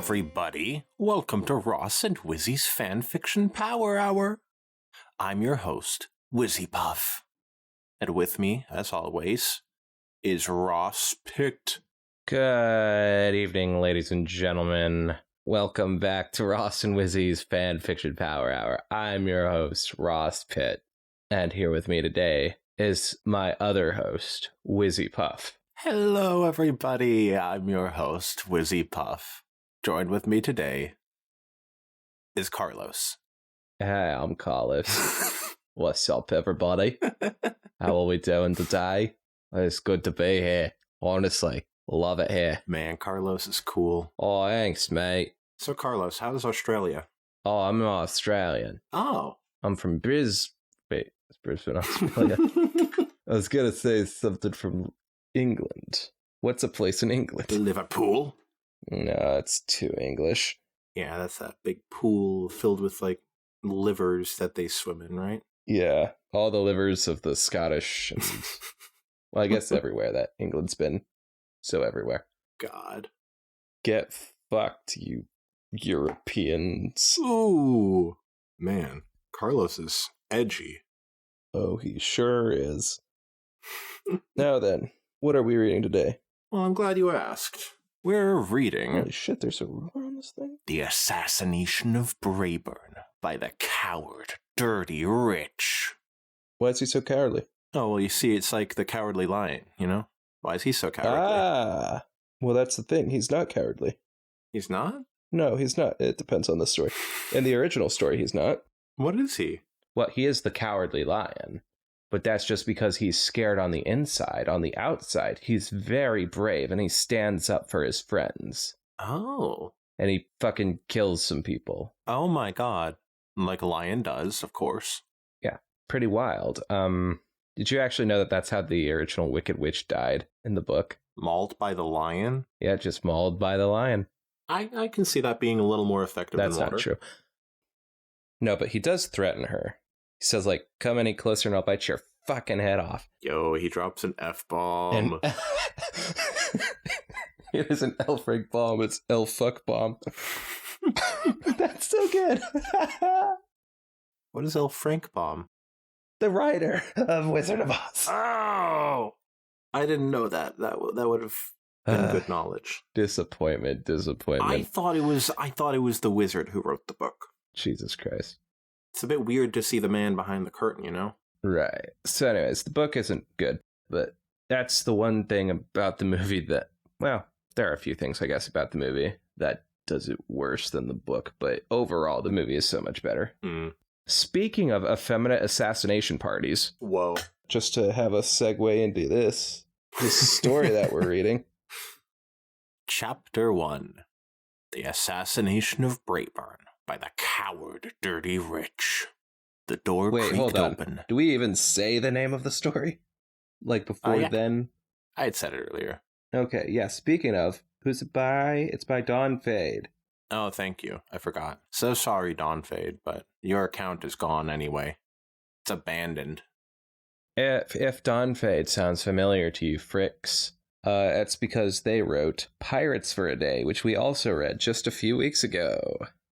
everybody. Welcome to Ross and Wizzy's Fanfiction Power Hour. I'm your host, Wizzy Puff. And with me, as always, is Ross Pitt. Good evening, ladies and gentlemen. Welcome back to Ross and Wizzy's Fanfiction Power Hour. I'm your host, Ross Pitt. And here with me today is my other host, Wizzy Puff. Hello, everybody. I'm your host, Wizzy Puff. Joined with me today is Carlos. Hey, I'm Carlos. What's up, everybody? How are we doing today? It's good to be here. Honestly, love it here. Man, Carlos is cool. Oh, thanks, mate. So, Carlos, how's Australia? Oh, I'm Australian. Oh. I'm from Brisbane, Australia. I was going to say something from England. What's a place in England? Liverpool? No, it's too English. Yeah, that's that big pool filled with, livers that they swim in, right? Yeah, all the livers of the Scottish and, well, I guess everywhere that England's been. So everywhere. God. Get fucked, you Europeans. Ooh. Man, Carlos is edgy. Oh, he sure is. Now then, what are we reading today? Well, I'm glad you asked. We're reading... Holy shit, there's a ruler on this thing? The Assassination of Braeburn by the coward, dirty rich. Why is he so cowardly? Oh, well, you see, it's like the Cowardly Lion, you know? Why is he so cowardly? Ah! Well, that's the thing. He's not cowardly. He's not? No, he's not. It depends on the story. In the original story, he's not. What is he? Well, he is the Cowardly Lion. But that's just because he's scared on the inside. On the outside, he's very brave, and he stands up for his friends. Oh. And he fucking kills some people. Oh my god. Like a lion does, of course. Yeah, pretty wild. Did you actually know that that's how the original Wicked Witch died in the book? Mauled by the lion? Yeah, just mauled by the lion. I can see that being a little more effective than water. That's not true. No, but he does threaten her. He says, come any closer and I'll bite your fucking head off. Yo, he drops an F-bomb. It is an L-Frank bomb. It's L-fuck bomb. That's so good. What is L-Frank bomb? The writer of Wizard of Oz. Oh! I didn't know that. That would have been good knowledge. Disappointment. I thought it was the wizard who wrote the book. Jesus Christ. It's a bit weird to see the man behind the curtain, you know? Right. So anyways, the book isn't good, but that's the one thing about the movie that, well, there are a few things, I guess, about the movie that does it worse than the book, but overall, the movie is so much better. Mm. Speaking of effeminate assassination parties. Whoa. Just to have a segue into this story that we're reading. Chapter 1. The Assassination of Braeburn by the coward, dirty rich. The door creaked open. Do we even say the name of the story? Before then? I had said it earlier. Okay, yeah, speaking of, who's it by? It's by Dawn Fade. Oh, thank you. I forgot. So sorry, Dawn Fade, but your account is gone anyway. It's abandoned. If Dawn Fade sounds familiar to you, fricks, it's because they wrote Pirates for a Day, which we also read just a few weeks ago.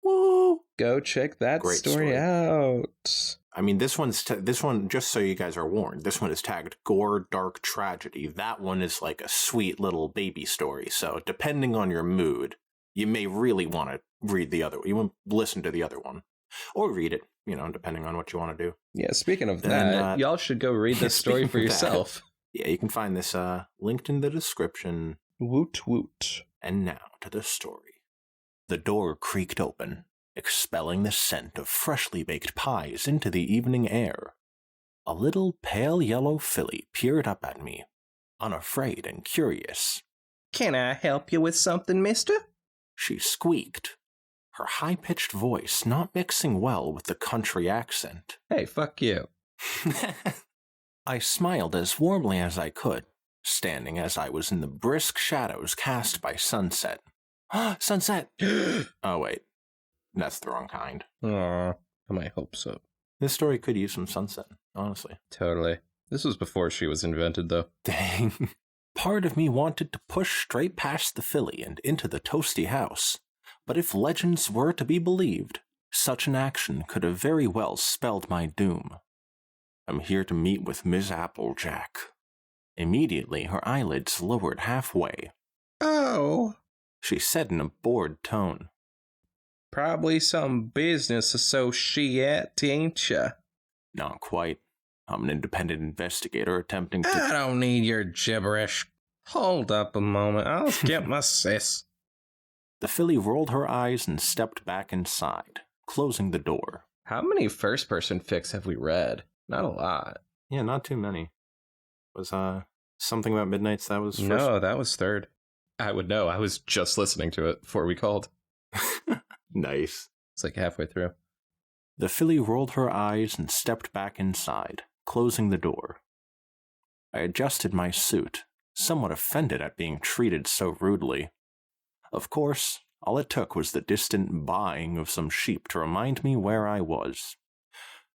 Woo! Go check that story out. I mean, this one, just so you guys are warned, this one is tagged Gore Dark Tragedy. That one is like a sweet little baby story. So depending on your mood, you may really want to read the other one. You want to listen to the other one. Or read it, depending on what you want to do. Yeah, speaking of that, y'all should go read this story for yourself. Yeah, you can find this linked in the description. Woot woot. And now to the story. The door creaked open, expelling the scent of freshly baked pies into the evening air. A little pale yellow filly peered up at me, unafraid and curious. "Can I help you with something, mister?" She squeaked, her high-pitched voice not mixing well with the country accent. "Hey, fuck you." I smiled as warmly as I could, standing as I was in the brisk shadows cast by sunset. Sunset! Oh, wait. That's the wrong kind. Aw, I might hope so. This story could use some sunset, honestly. Totally. This was before she was invented, though. Dang. Part of me wanted to push straight past the filly and into the toasty house, But if legends were to be believed, such an action could have very well spelled my doom. I'm here to meet with Miss Applejack. Immediately, her eyelids lowered halfway. Oh, She said in a bored tone. probably some business associate, ain't ya? Not quite. I'm an independent investigator attempting to... I don't need your gibberish. Hold up a moment, I'll get my sis. The filly rolled her eyes and stepped back inside, closing the door. How many first-person fics have we read? Not a lot. Yeah, not too many. Was, Something About Midnights, that was first? No, that was third. I would know. I was just listening to it before we called. Nice. It's like halfway through. The filly rolled her eyes and stepped back inside, closing the door. I adjusted my suit, somewhat offended at being treated so rudely. Of course, all it took was the distant baaing of some sheep to remind me where I was.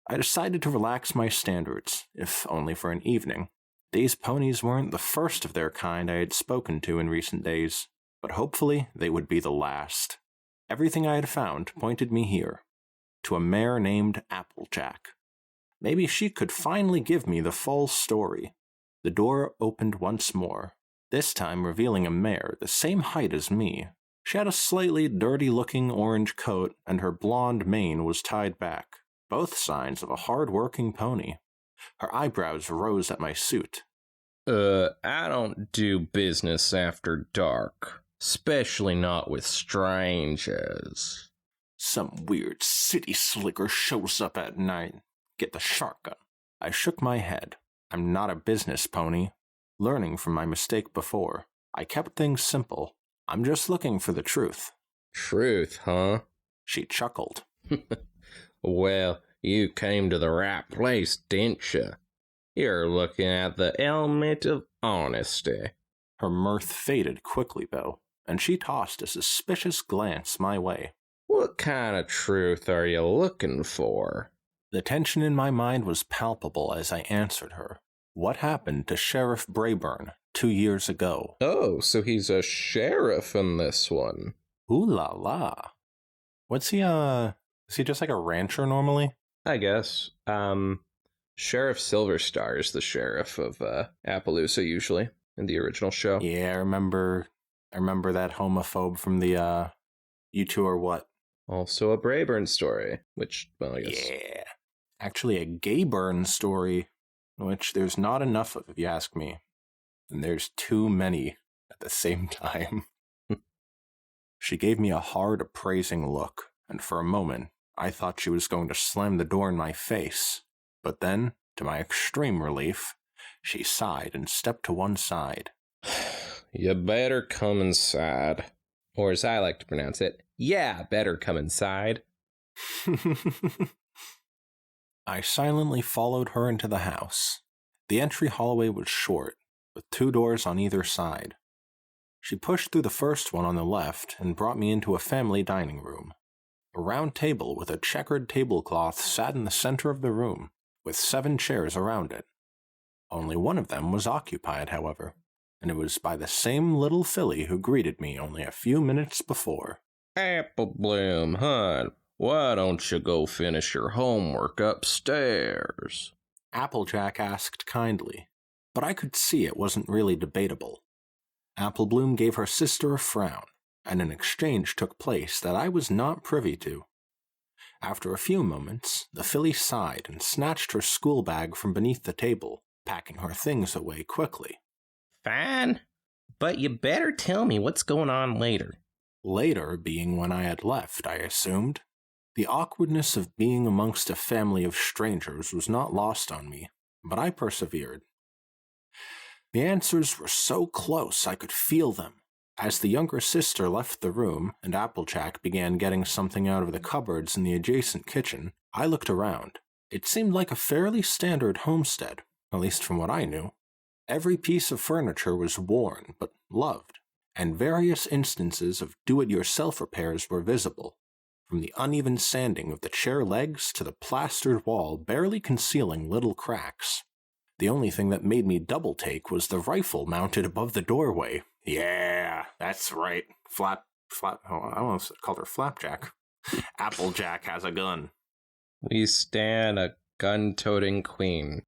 I decided to relax my standards, if only for an evening. These ponies weren't the first of their kind I had spoken to in recent days, but hopefully they would be the last. Everything I had found pointed me here, to a mare named Applejack. Maybe she could finally give me the full story. The door opened once more, this time revealing a mare the same height as me. She had a slightly dirty-looking orange coat, and her blonde mane was tied back, both signs of a hard-working pony. Her eyebrows rose at my suit. I don't do business after dark, especially not with strangers. Some weird city slicker shows up at night. Get the shotgun. I shook my head. I'm not a business pony. Learning from my mistake before, I kept things simple. I'm just looking for the truth. Truth, huh? She chuckled. Well, you came to the right place, didn't you? You're looking at the element of honesty. Her mirth faded quickly, though, and she tossed a suspicious glance my way. What kind of truth are you looking for? The tension in my mind was palpable as I answered her. What happened to Sheriff Braeburn 2 years ago? Oh, so he's a sheriff in this one. Ooh la la. What's he, is he just like a rancher normally? I guess. Sheriff Silverstar is the sheriff of Appaloosa usually in the original show. Yeah, I remember that homophobe from the You Two Are What? Also a Braeburn story, which, well, I guess. Yeah. Actually a Gayburn story, which there's not enough of, if you ask me. And there's too many at the same time. She gave me a hard, appraising look, and for a moment, I thought she was going to slam the door in my face. But then, to my extreme relief, she sighed and stepped to one side. You better come inside. Or as I like to pronounce it, yeah, better come inside. I silently followed her into the house. The entry hallway was short, with 2 doors on either side. She pushed through the first one on the left and brought me into a family dining room. A round table with a checkered tablecloth sat in the center of the room, with 7 chairs around it. Only one of them was occupied, however, and it was by the same little filly who greeted me only a few minutes before. Apple Bloom, hon, why don't you go finish your homework upstairs? Applejack asked kindly, but I could see it wasn't really debatable. Applebloom gave her sister a frown, and an exchange took place that I was not privy to. After a few moments, the filly sighed and snatched her school bag from beneath the table, packing her things away quickly. Fine, but you better tell me what's going on later. Later being when I had left, I assumed. The awkwardness of being amongst a family of strangers was not lost on me, but I persevered. The answers were so close I could feel them. As the younger sister left the room and Applejack began getting something out of the cupboards in the adjacent kitchen, I looked around. It seemed like a fairly standard homestead, at least from what I knew. Every piece of furniture was worn but loved, and various instances of do-it-yourself repairs were visible, from the uneven sanding of the chair legs to the plastered wall barely concealing little cracks. The only thing that made me double-take was the rifle mounted above the doorway. Yeah, that's right. I almost called her Flapjack. Applejack has a gun. We stand a gun-toting queen.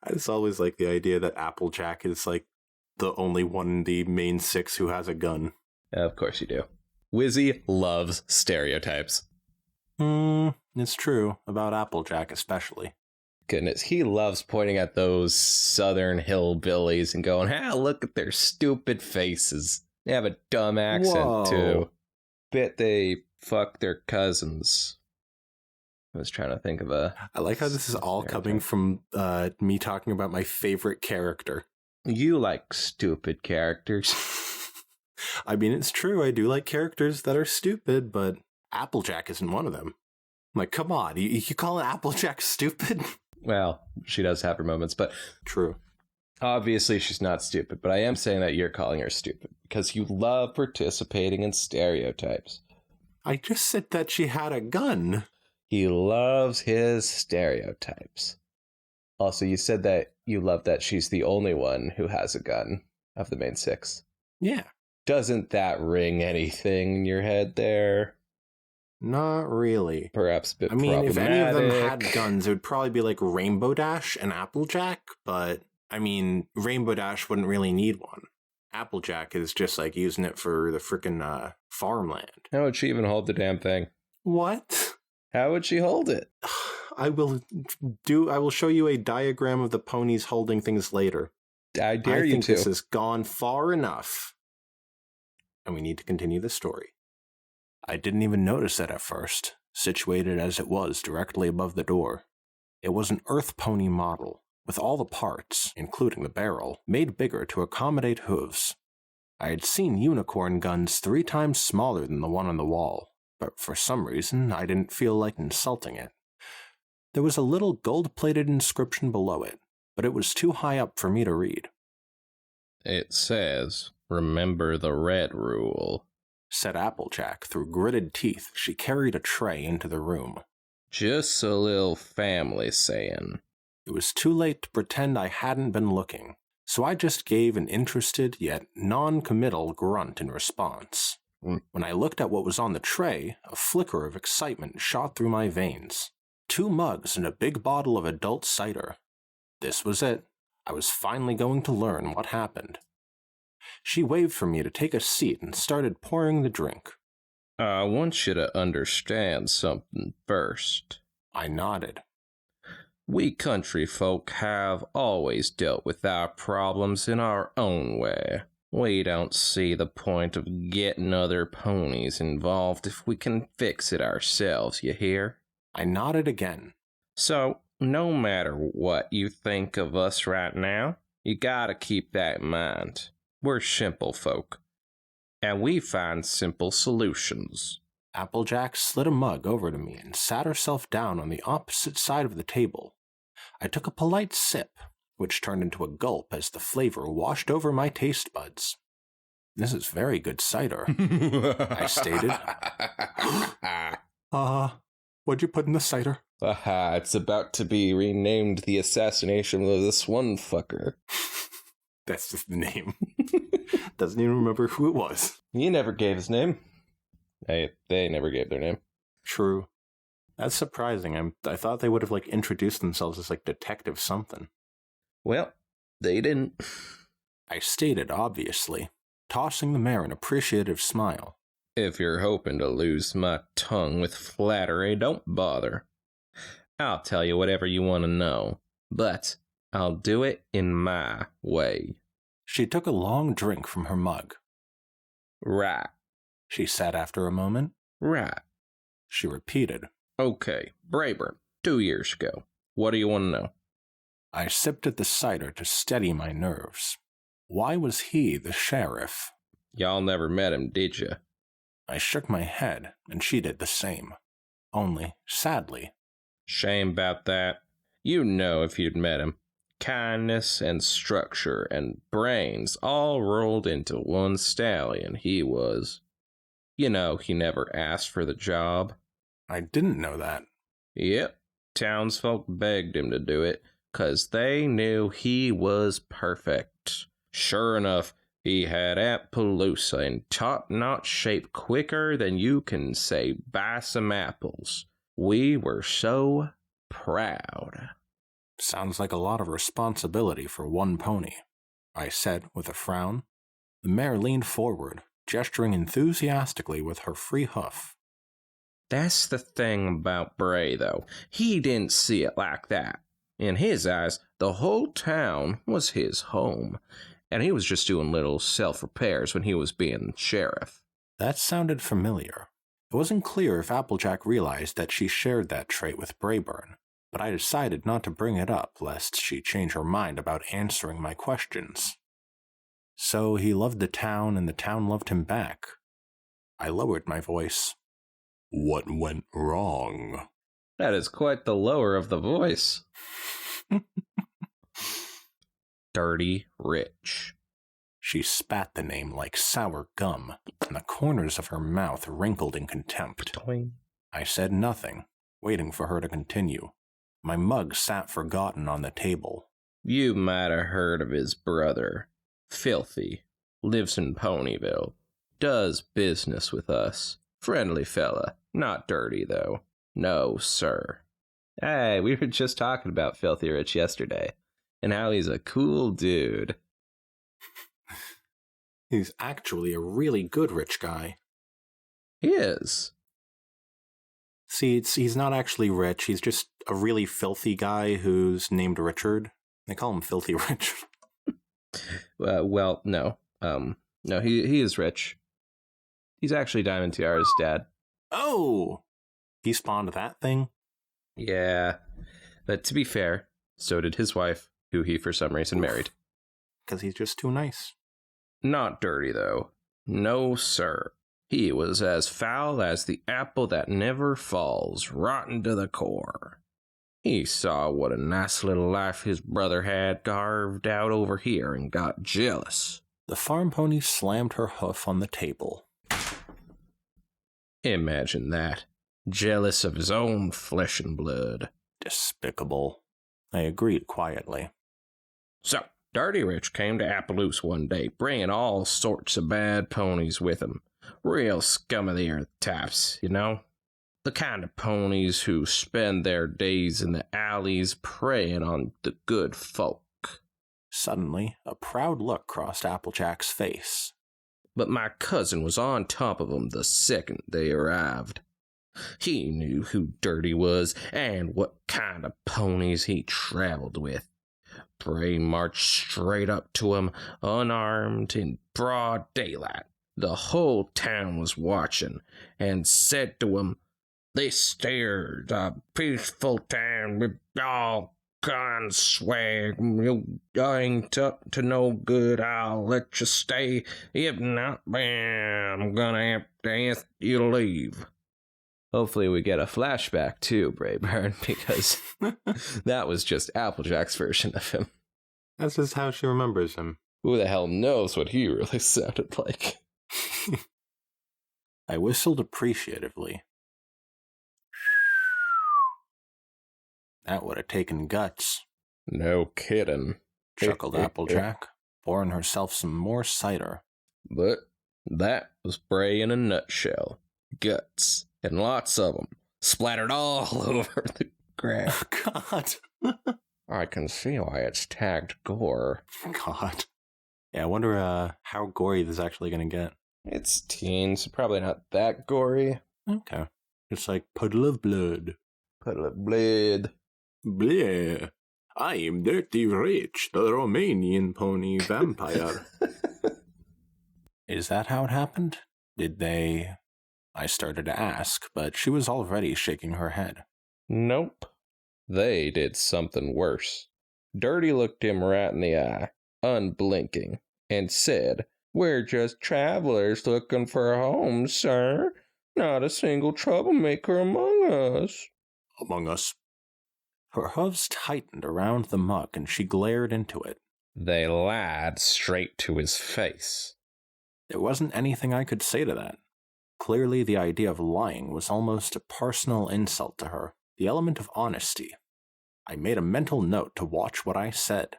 I just always like the idea that Applejack is like the only one in the main six who has a gun. Of course you do. Wizzy loves stereotypes. It's true. About Applejack especially. Goodness, he loves pointing at those southern hillbillies and going, look at their stupid faces. They have a dumb accent, too. Bet they fuck their cousins. I was trying to think of a... I like how this is all coming from me talking about my favorite character. You like stupid characters. I mean, it's true. I do like characters that are stupid, but Applejack isn't one of them. I'm like, come on. You call Applejack stupid? Well, she does have her moments, but... True. Obviously, she's not stupid, but I am saying that you're calling her stupid because you love participating in stereotypes. I just said that she had a gun. He loves his stereotypes. Also, you said that you love that she's the only one who has a gun of the main six. Yeah. Doesn't that ring anything in your head there? Not really. Perhaps a bit I mean, if any of them problematic. had guns, it would probably be like Rainbow Dash and Applejack, but I mean, Rainbow Dash wouldn't really need one. Applejack is just like using it for the frickin' farmland. How would she even hold the damn thing? What? How would she hold it? I will show you a diagram of the ponies holding things later. I dare you think to. This has gone far enough. And we need to continue the story. I didn't even notice it at first, situated as it was directly above the door. It was an earth pony model, with all the parts, including the barrel, made bigger to accommodate hooves. I had seen unicorn guns 3 times smaller than the one on the wall, but for some reason I didn't feel like insulting it. There was a little gold-plated inscription below it, but it was too high up for me to read. It says, "Remember the red rule," said Applejack through gritted teeth. She carried a tray into the room. Just a little family saying. It was too late to pretend I hadn't been looking, so I just gave an interested yet non-committal grunt in response. When I looked at what was on the tray, a flicker of excitement shot through my veins. 2 mugs and a big bottle of adult cider. This was it. I was finally going to learn what happened. She waved for me to take a seat and started pouring the drink. I want you to understand something first. I nodded. We country folk have always dealt with our problems in our own way. We don't see the point of getting other ponies involved if we can fix it ourselves, you hear? I nodded again. So, no matter what you think of us right now, you gotta keep that in mind. We're simple folk, and we find simple solutions. Applejack slid a mug over to me and sat herself down on the opposite side of the table. I took a polite sip, which turned into a gulp as the flavor washed over my taste buds. This is very good cider, I stated. What'd you put in the cider? It's about to be renamed the Assassination of this one fucker. That's just the name. Doesn't even remember who it was. He never gave his name. They never gave their name. True. That's surprising. I thought they would have introduced themselves as detective something. Well, they didn't. I stated obviously, tossing the mare an appreciative smile. If you're hoping to lose my tongue with flattery, don't bother. I'll tell you whatever you want to know, but I'll do it in my way. She took a long drink from her mug. Right. She said after a moment. Right. She repeated. Okay, Braeburn, 2 years ago. What do you want to know? I sipped at the cider to steady my nerves. Why was he the sheriff? Y'all never met him, did you? I shook my head, and she did the same. Only, sadly. Shame about that. You know if you'd met him. Kindness and structure and brains all rolled into one stallion he was. You know he never asked for the job. I didn't know that. Yep, townsfolk begged him to do it, 'cause they knew he was perfect. Sure enough, He had Appaloosa in top-notch shape quicker than you can say buy some apples. We were so proud. Sounds like a lot of responsibility for one pony, I said with a frown. The mare leaned forward, gesturing enthusiastically with her free hoof. That's the thing about Bray, though. He didn't see it like that. In his eyes, the whole town was his home, and he was just doing little self-repairs when he was being sheriff. That sounded familiar. It wasn't clear if Applejack realized that she shared that trait with Braeburn, but I decided not to bring it up lest she change her mind about answering my questions. So he loved the town and the town loved him back. I lowered my voice. What went wrong? That is quite the lower of the voice. Dirty Rich. She spat the name like sour gum, and the corners of her mouth wrinkled in contempt. Toing. I said nothing, waiting for her to continue. My mug sat forgotten on the table. You might have heard of his brother. Filthy. Lives in Ponyville. Does business with us. Friendly fella. Not dirty, though. No, sir. Hey, we were just talking about Filthy Rich yesterday, and how he's a cool dude. He's actually a really good rich guy. He is. See, he's not actually rich. He's just a really filthy guy who's named Richard. They call him Filthy Rich. Well, no. No, he is rich. He's actually Diamond Tiara's dad. Oh! He spawned that thing? Yeah. But to be fair, so did his wife, who he for some reason married. Because he's just too nice. Not dirty, though. No, sir. He was as foul as the apple that never falls, rotten to the core. He saw what a nice little life his brother had carved out over here and got jealous. The farm pony slammed her hoof on the table. Imagine that. Jealous of his own flesh and blood. Despicable. I agreed quietly. So, Dirty Rich came to Appaloosa one day, bringing all sorts of bad ponies with him. Real scum of the earth types, you know? The kind of ponies who spend their days in the alleys preying on the good folk. Suddenly, a proud look crossed Applejack's face. But my cousin was on top of them the second they arrived. He knew who Dirty was and what kind of ponies he traveled with. Bray marched straight up to him, unarmed, in broad daylight. The whole town was watching, and said to him, "This here's a peaceful town with all kinds of swag. You ain't up to no good, I'll let you stay. If not, bam, I'm gonna have to ask you to leave." Hopefully we get a flashback too, Braeburn, because that was just Applejack's version of him. That's just how she remembers him. Who the hell knows what he really sounded like? I whistled appreciatively. That would have taken guts. No kidding, Chuckled Applejack, pouring herself some more cider. But that was Bray in a nutshell. Guts. And lots of them, splattered all over the ground. God. I can see why it's tagged gore. God. Yeah, I wonder how gory this is actually going to get. It's teens, probably not that gory. Okay. It's like puddle of blood. Puddle of blood. Bleh. I am Dirty Rich, the Romanian pony vampire. Is that how it happened? Did they... I started to ask, but she was already shaking her head. Nope. They did something worse. Dirty looked him right in the eye, unblinking, and said, "We're just travelers looking for a home, sir. Not a single troublemaker among us." Among us? Her hooves tightened around the mug and she glared into it. They lied straight to his face. There wasn't anything I could say to that. Clearly, the idea of lying was almost a personal insult to her, the element of honesty. I made a mental note to watch what I said.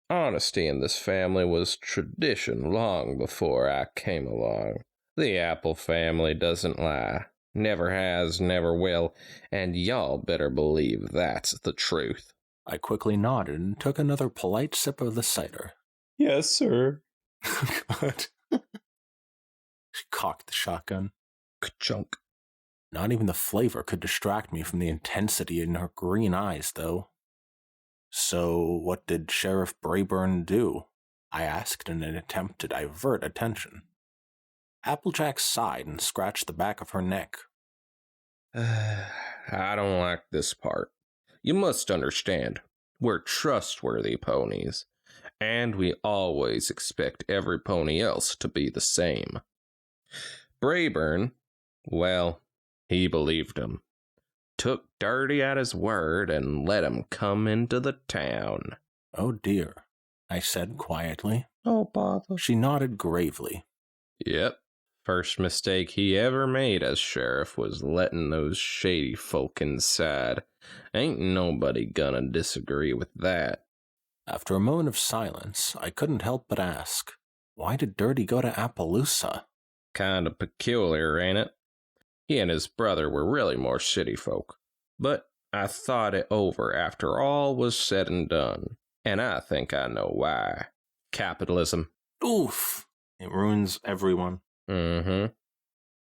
Honesty in this family was tradition long before I came along. The Apple family doesn't lie. Never has, never will, and y'all better believe that's the truth. I quickly nodded and took another polite sip of the cider. Yes, sir. God. She cocked the shotgun. Ka-chunk. Not even the flavor could distract me from the intensity in her green eyes, though. So, what did Sheriff Braeburn do? I asked in an attempt to divert attention. Applejack sighed and scratched the back of her neck. I don't like this part. You must understand, we're trustworthy ponies, and we always expect every pony else to be the same. Braeburn, well, he believed him. Took Dirty at his word and let him come into the town. Oh dear, I said quietly. Oh, bother. She nodded gravely. Yep. First mistake he ever made as sheriff was letting those shady folk inside. Ain't nobody gonna disagree with that. After a moment of silence, I couldn't help but ask, why did Dirty go to Appaloosa? Kinda peculiar, ain't it? He and his brother were really more city folk. But I thought it over after all was said and done, and I think I know why. Capitalism. Oof! It ruins everyone. Mm-hmm.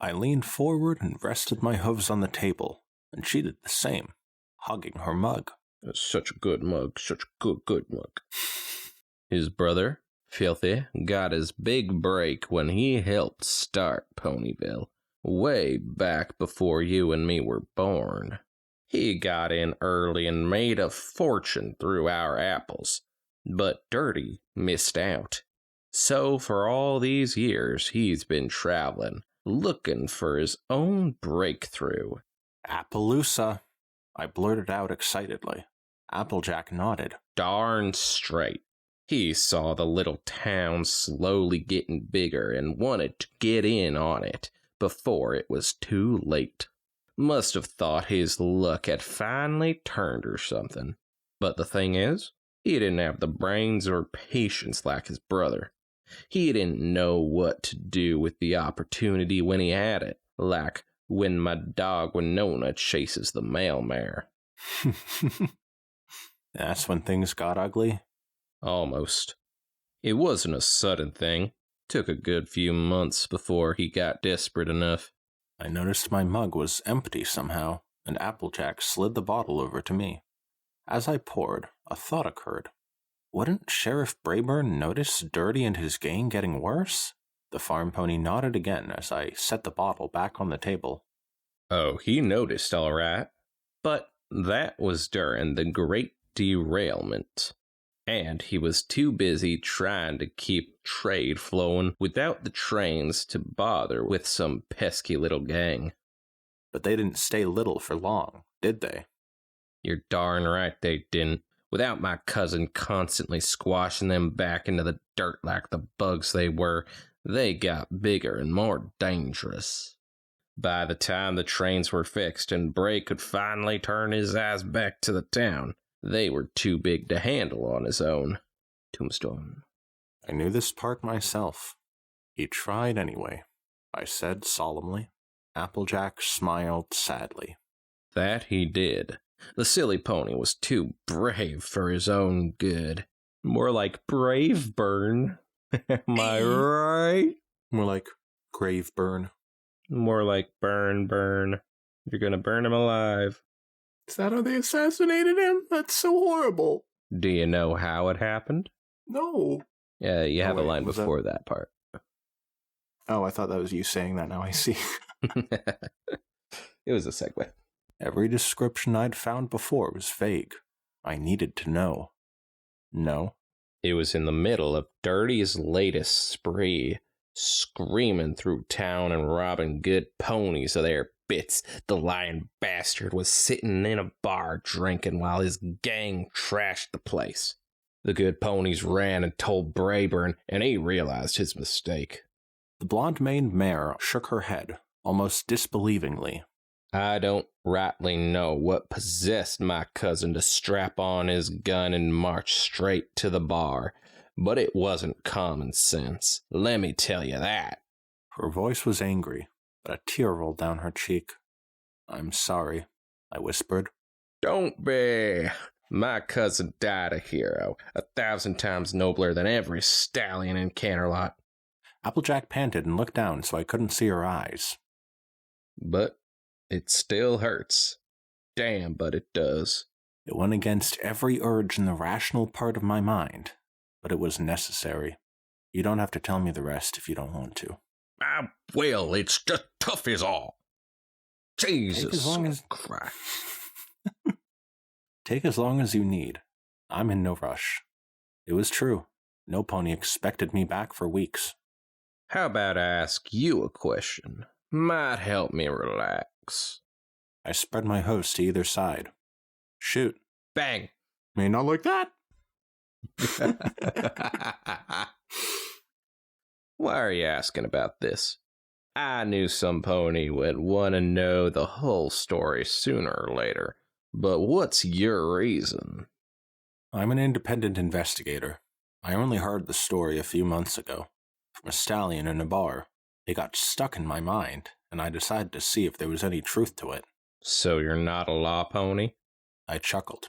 I leaned forward and rested my hooves on the table, and she did the same, hugging her mug. Such a good mug, such a good mug. His brother, Filthy, got his big break when he helped start Ponyville, way back before you and me were born. He got in early and made a fortune through our apples, but Dirty missed out. So for all these years, he's been traveling, looking for his own breakthrough. Appaloosa, I blurted out excitedly. Applejack nodded. Darn straight. He saw the little town slowly getting bigger and wanted to get in on it before it was too late. Must have thought his luck had finally turned or something. But the thing is, he didn't have the brains or patience like his brother. He didn't know what to do with the opportunity when he had it, like when my dog Winona chases the mail mare. That's when things got ugly? Almost. It wasn't a sudden thing. Took a good few months before he got desperate enough. I noticed my mug was empty somehow, and Applejack slid the bottle over to me. As I poured, a thought occurred. Wouldn't Sheriff Braeburn notice Dirty and his gang getting worse? The farm pony nodded again as I set the bottle back on the table. Oh, he noticed all right. But that was during the Great Derailment. And he was too busy trying to keep trade flowing without the trains to bother with some pesky little gang. But they didn't stay little for long, did they? You're darn right they didn't. Without my cousin constantly squashing them back into the dirt like the bugs they were, they got bigger and more dangerous. By the time the trains were fixed and Bray could finally turn his eyes back to the town, they were too big to handle on his own. Tombstone. I knew this part myself. He tried anyway, I said solemnly. Applejack smiled sadly. That he did. The silly pony was too brave for his own good. More like Braeburn. Am I right? More like grave burn. More like burn. You're gonna burn him alive. Is that how they assassinated him? That's so horrible. Do you know how it happened? No. Yeah, you have a line before that part. Oh, I thought that was you saying that. Now I see. It was a segue. Every description I'd found before was vague. I needed to know. No. It was in the middle of Dirty's latest spree, screaming through town and robbing good ponies of their bits. The lying bastard was sitting in a bar drinking while his gang trashed the place. The good ponies ran and told Braeburn, and he realized his mistake. The blonde-maned mare shook her head, almost disbelievingly. I don't rightly know what possessed my cousin to strap on his gun and march straight to the bar, but it wasn't common sense. Let me tell you that. Her voice was angry, but a tear rolled down her cheek. I'm sorry, I whispered. Don't be. My cousin died a hero, 1,000 times nobler than every stallion in Canterlot. Applejack panted and looked down so I couldn't see her eyes. But it still hurts. Damn, but it does. It went against every urge in the rational part of my mind, but it was necessary. You don't have to tell me the rest if you don't want to. Well, it's just tough is all. Jesus Christ. Take as long as you need. I'm in no rush. It was true. No pony expected me back for weeks. How about I ask you a question? Might help me relax. I spread my host to either side. Shoot. Bang. May not like that. Why are you asking about this? I knew some pony would want to know the whole story sooner or later, but what's your reason? I'm an independent investigator. I only heard the story a few months ago, from a stallion in a bar. It got stuck in my mind, and I decided to see if there was any truth to it. So you're not a law pony? I chuckled.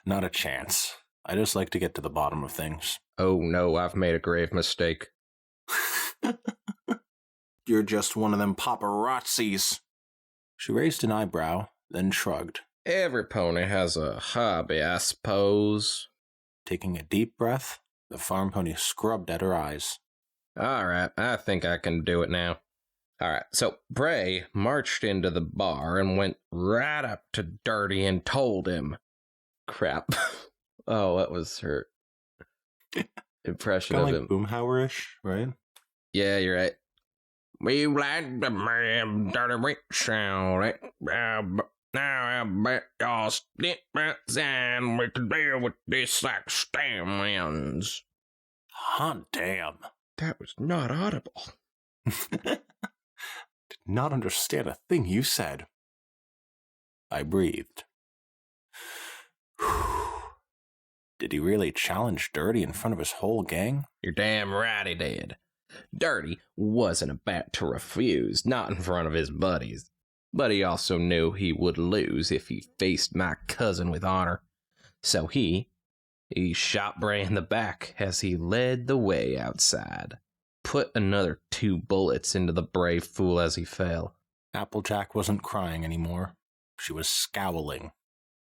Not a chance. I just like to get to the bottom of things. Oh no, I've made a grave mistake. You're just one of them paparazzis. She raised an eyebrow, then shrugged. Every pony has a hobby, I suppose. Taking a deep breath, the farm pony scrubbed at her eyes. Alright, I think I can do it now. Alright, so Bray marched into the bar and went right up to Dirty and told him. Crap. Oh, what was her impression of like him? Boomhauer-ish, right? Yeah, you're right. We like the man Dirty Rich, alright. Now I bet y'all stick butts and we can deal with this like stallions. Hot damn. That was not audible. Did not understand a thing you said. I breathed. Did he really challenge Dirty in front of his whole gang? You're damn right he did. Dirty wasn't about to refuse, not in front of his buddies. But he also knew he would lose if he faced my cousin with honor. So he shot Bray in the back as he led the way outside. Put another 2 bullets into the brave fool as he fell. Applejack wasn't crying anymore. She was scowling.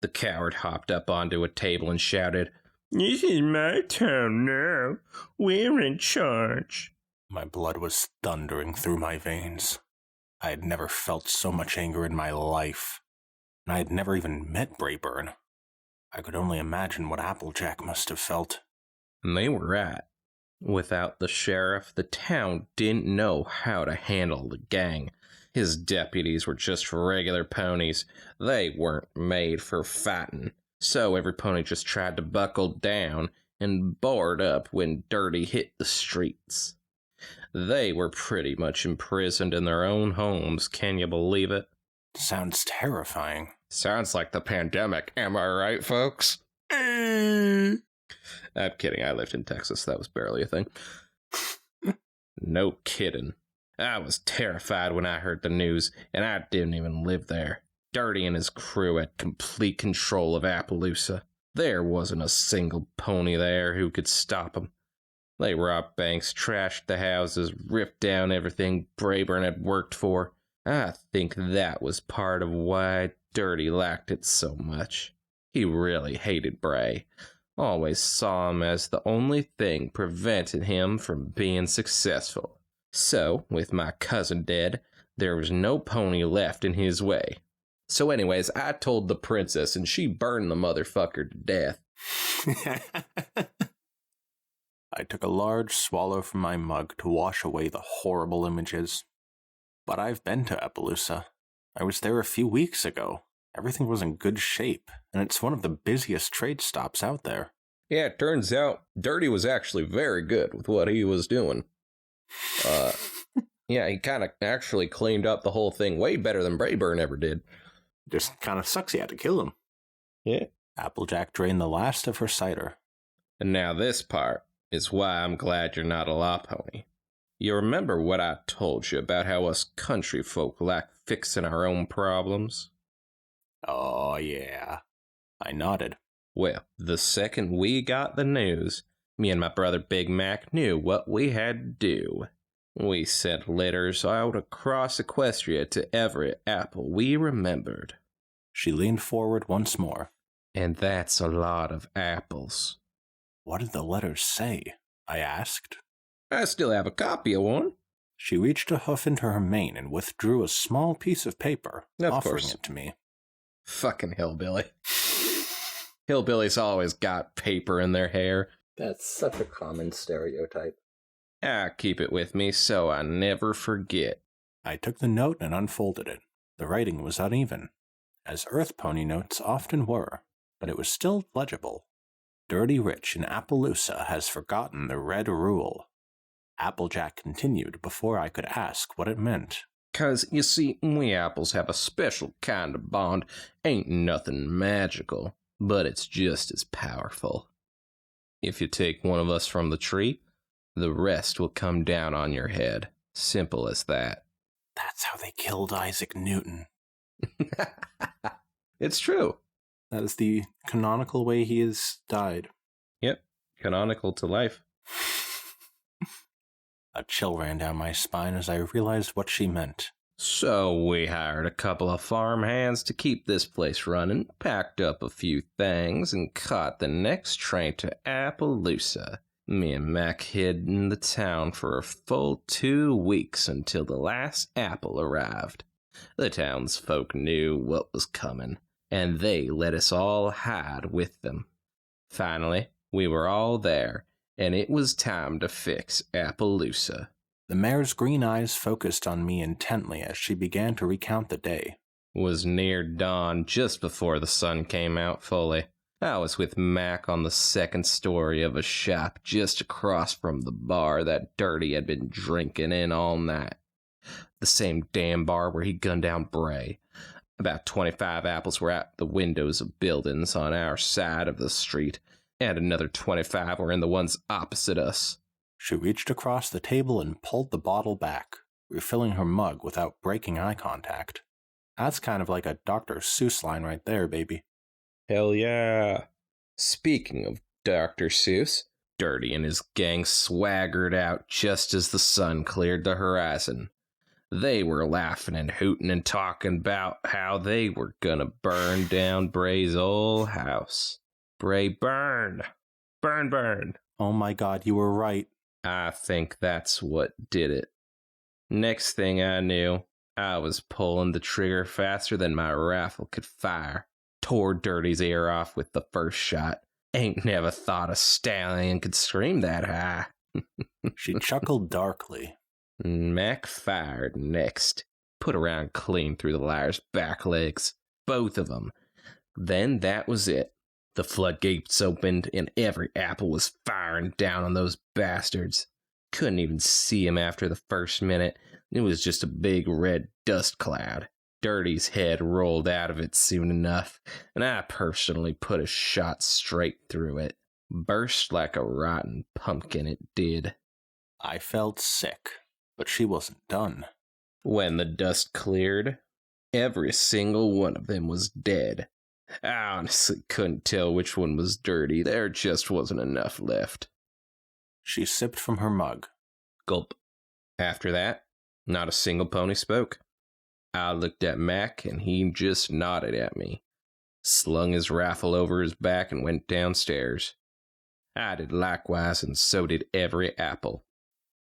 The coward hopped up onto a table and shouted, "This is my town now. We're in charge." My blood was thundering through my veins. I had never felt so much anger in my life, and I had never even met Braeburn. I could only imagine what Applejack must have felt. And they were right. Without the sheriff, the town didn't know how to handle the gang. His deputies were just regular ponies. They weren't made for fighting. So every pony just tried to buckle down and board up when Dirty hit the streets. They were pretty much imprisoned in their own homes, can you believe it? Sounds terrifying. Sounds like the pandemic, am I right, folks? I'm kidding, I lived in Texas, that was barely a thing. No kidding. I was terrified when I heard the news, and I didn't even live there. Dirty and his crew had complete control of Appaloosa. There wasn't a single pony there who could stop them. They robbed banks, trashed the houses, ripped down everything Braeburn had worked for. I think that was part of why Dirty liked it so much. He really hated Bray. Always saw him as the only thing preventing him from being successful. So, with my cousin dead, there was no pony left in his way. So anyways, I told the princess and she burned the motherfucker to death. I took a large swallow from my mug to wash away the horrible images. But I've been to Appaloosa. I was there a few weeks ago. Everything was in good shape, and it's one of the busiest trade stops out there. Yeah, it turns out Dirty was actually very good with what he was doing. Yeah, he kind of actually cleaned up the whole thing way better than Braeburn ever did. Just kind of sucks he had to kill him. Yeah. Applejack drained the last of her cider. And now this part is why I'm glad you're not a law pony. You remember what I told you about how us country folk like fixing our own problems? Oh, yeah. I nodded. Well, the second we got the news, me and my brother Big Mac knew what we had to do. We sent letters out across Equestria to every apple we remembered. She leaned forward once more. And that's a lot of apples. What did the letters say? I asked. I still have a copy of one. She reached a hoof into her mane and withdrew a small piece of paper, offering it to me. Fucking hillbilly. Hillbillies always got paper in their hair. That's such a common stereotype. I keep it with me so I never forget. I took the note and unfolded it. The writing was uneven, as Earth Pony notes often were, but it was still legible. Dirty Rich in Appaloosa has forgotten the red rule. Applejack continued before I could ask what it meant. 'Cause, you see, we apples have a special kind of bond. Ain't nothing magical, but it's just as powerful. If you take one of us from the tree, the rest will come down on your head. Simple as that. That's how they killed Isaac Newton. It's true. That is the canonical way he has died. Yep, canonical to life. A chill ran down my spine as I realized what she meant. So we hired a couple of farm hands to keep this place running, packed up a few things, and caught the next train to Appaloosa. Me and Mac hid in the town for a full 2 weeks until the last apple arrived. The townsfolk knew what was coming, and they let us all hide with them. Finally, we were all there, and it was time to fix Appaloosa. The mare's green eyes focused on me intently as she began to recount the day. It was near dawn, just before the sun came out fully. I was with Mac on the second story of a shop just across from the bar that Dirty had been drinking in all night. The same damn bar where he gunned down Bray. About 25 apples were at the windows of buildings on our side of the street, and another 25 were in the ones opposite us. She reached across the table and pulled the bottle back, refilling her mug without breaking eye contact. That's kind of like a Dr. Seuss line right there, baby. Hell yeah. Speaking of Dr. Seuss, Dirty and his gang swaggered out just as the sun cleared the horizon. They were laughing and hooting and talking about how they were gonna burn down Bray's old house. Braeburn. Burn. Oh my god, you were right. I think that's what did it. Next thing I knew, I was pulling the trigger faster than my rifle could fire. Tore Dirty's ear off with the first shot. Ain't never thought a stallion could scream that high. She chuckled darkly. Mac fired next. Put around clean through the liar's back legs. Both of them. Then that was it. The floodgates opened and every apple was firing down on those bastards. Couldn't even see him after the first minute. It was just a big red dust cloud. Dirty's head rolled out of it soon enough, and I personally put a shot straight through it. Burst like a rotten pumpkin, it did. I felt sick, but she wasn't done. When the dust cleared, every single one of them was dead. I honestly couldn't tell which one was Dirty. There just wasn't enough left. She sipped from her mug. Gulp. After that, not a single pony spoke. I looked at Mac, and he just nodded at me, slung his rifle over his back, and went downstairs. I did likewise, and so did every apple.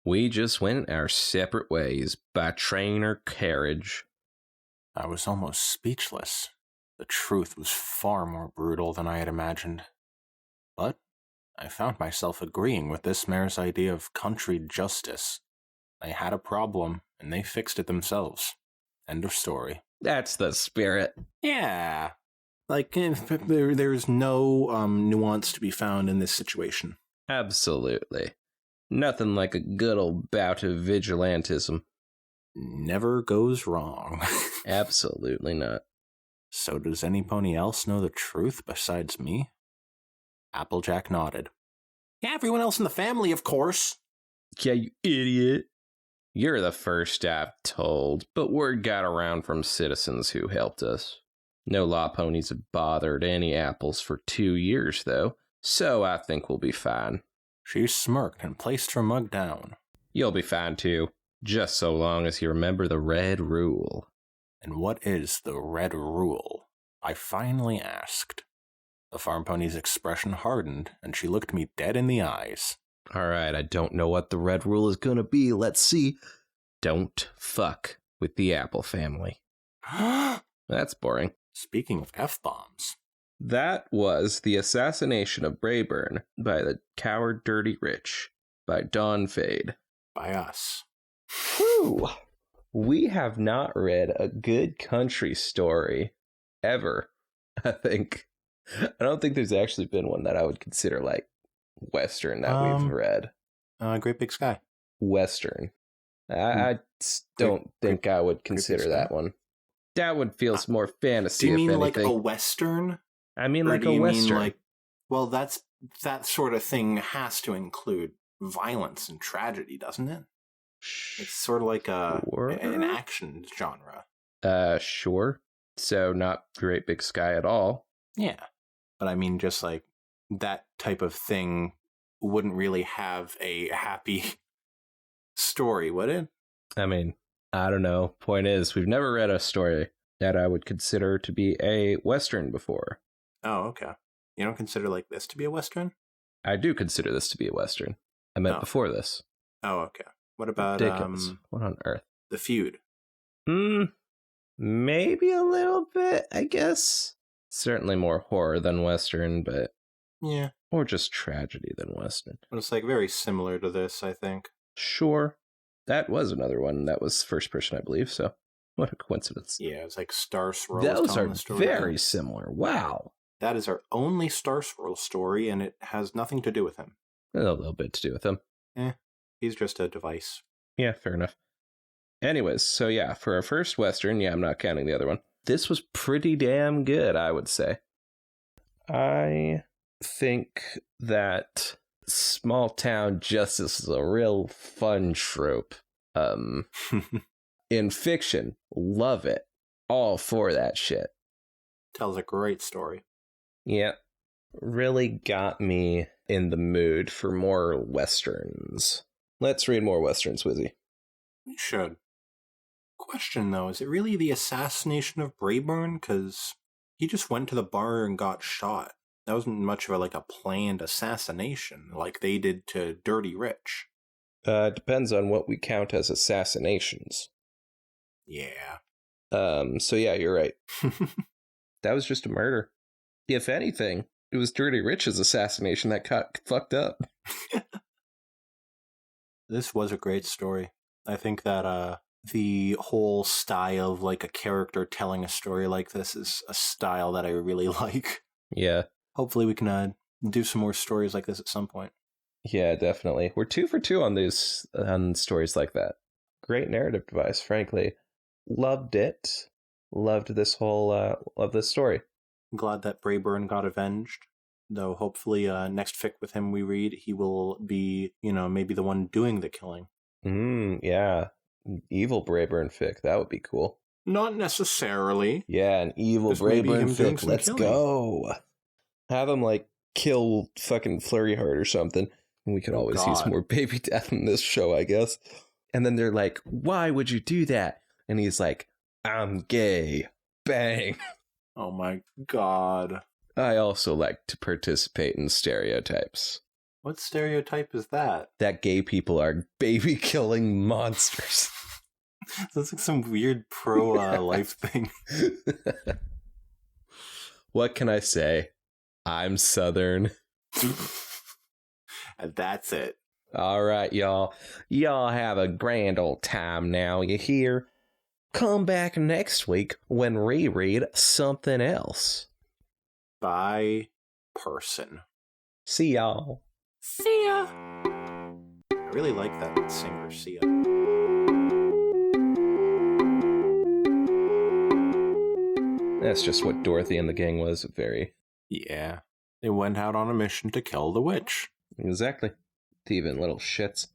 We just went our separate ways, by train or carriage. I was almost speechless. The truth was far more brutal than I had imagined. But I found myself agreeing with this mayor's idea of country justice. They had a problem, and they fixed it themselves. End of story. That's the spirit. Yeah. There's no nuance to be found in this situation. Absolutely. Nothing like a good old bout of vigilantism. never goes wrong. Absolutely not. So does anybody else know the truth besides me? Applejack nodded. Yeah, everyone else in the family, of course. Yeah, you idiot. You're the first I've told, but word got around from citizens who helped us. No law ponies have bothered any apples for 2 years, though, so I think we'll be fine. She smirked and placed her mug down. You'll be fine, too, just so long as you remember the red rule. And what is the red rule? I finally asked. The farm pony's expression hardened, and she looked me dead in the eyes. All right, I don't know what the red rule is gonna be. Let's see. Don't fuck with the apple family. That's boring. Speaking of F-bombs. That was The Assassination of Braeburn by the Coward Dirty Rich by Dawn Fade. By us. Whew! We have not read a good country story ever, I think. I don't think there's actually been one that I would consider like Western that we've read. Great Big Sky. Western. I don't think I would consider that one. That one feels more fantasy. Do you mean if like anything. a Western? I mean Or like do a you Western. mean like, well, that sort of thing has to include violence and tragedy, doesn't it? It's sort of like an action genre. Sure. So not Great Big Sky at all. Yeah. But I mean, just like that type of thing wouldn't really have a happy story, would it? I mean, I don't know. Point is, we've never read a story that I would consider to be a Western before. Oh, okay. You don't consider like this to be a Western? I do consider this to be a Western. I meant before this. Oh, okay. What about Ridiculous. What on earth? The Feud? Maybe a little bit, I guess. Certainly more horror than Western, but yeah, or just tragedy than Western. It's like very similar to this, I think. Sure. That was another one that was first person, I believe, so what a coincidence. Yeah, it's like Star Swirl. Those are very similar. Wow. That is our only Star Swirl story, and it has nothing to do with him. A little bit to do with him. He's just a device. Yeah, fair enough. Anyways, so yeah, for our first Western, I'm not counting the other one. This was pretty damn good, I would say. I think that small town justice is a real fun trope. In fiction, love it. All for that shit. Tells a great story. Yeah. Really got me in the mood for more Westerns. Let's read more Westerns, Wizzy. We should. Question, though, is it really the assassination of Braeburn? Because he just went to the bar and got shot. That wasn't much of a planned assassination like they did to Dirty Rich. Depends on what we count as assassinations. Yeah. So yeah, you're right. That was just a murder. If anything, it was Dirty Rich's assassination that got fucked up. This was a great story. I think that the whole style of a character telling a story like this is a style that I really like. Yeah. Hopefully we can do some more stories like this at some point. Yeah, definitely. We're 2 for 2 on stories like that. Great narrative device, frankly. Loved it. Loved this whole love this story. I'm glad that Braeburn got avenged. Though hopefully next fic with him we read, he will be, maybe the one doing the killing. Yeah. Evil Braeburn fic. That would be cool. Not necessarily. Yeah, an evil Braeburn fic. Let's go. Have him kill fucking Flurry Heart or something. We could always use more baby death in this show, I guess. And then they're like, why would you do that? And he's like, I'm gay. Bang. Oh my god. I also like to participate in stereotypes. What stereotype is that? That gay people are baby-killing monsters. That's like some weird pro-life thing. What can I say? I'm Southern. And that's it. All right, y'all. Y'all have a grand old time now, you hear? Come back next week when we read something else. By person. See y'all. See ya. I really like that singer, Sia. That's just what Dorothy and the gang was. Very. Yeah. They went out on a mission to kill the witch. Exactly. Thieving little shits.